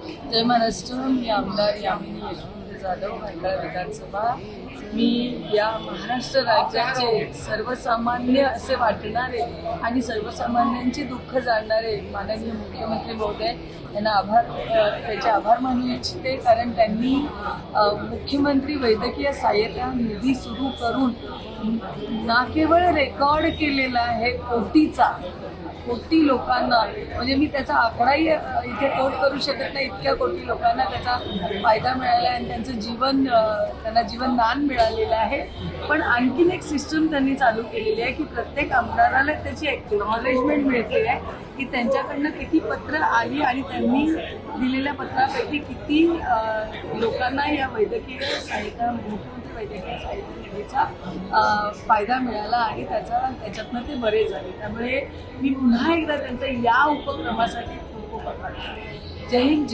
जय महाराष्ट्र. मी आमदार यामिनी यशवंत जाधव, खंडाळा विधानसभा. मी या महाराष्ट्र राज्याचे सर्वसामान्य असे वाटणारे आणि सर्वसामान्यांची दुःख जाणणारे माननीय मुख्यमंत्री महोदय यांना त्याचे आभार मानू इच्छिते. कारण त्यांनी मुख्यमंत्री वैद्यकीय सहाय्यता निधी सुरू करून ना केवळ रेकॉर्ड केलेला आहे कोटी लोकांना, म्हणजे मी त्याचा आकडाही इथे कोट करू शकत नाही, इतक्या कोटी लोकांना त्याचा फायदा मिळाला आणि त्यांना जीवनदान मिळालेलं आहे. पण आणखीन एक सिस्टम त्यांनी चालू केलेली आहे की प्रत्येक आमदाराला त्याची एक्नॉलेजमेंट मिळते आहे की त्यांच्याकडनं किती पत्र आली आणि त्यांनी दिलेल्या पत्रापैकी किती लोकांना या मुख्यमंत्री वैद्यकीय सहाय्यता निधीचा फायदा मिळाला आणि त्याच्यातनं ते बरे झाले. त्यामुळे मी पुन्हा एकदा त्यांचा या उपक्रमासाठी खूप खूप आभार मानते. जय हिंद.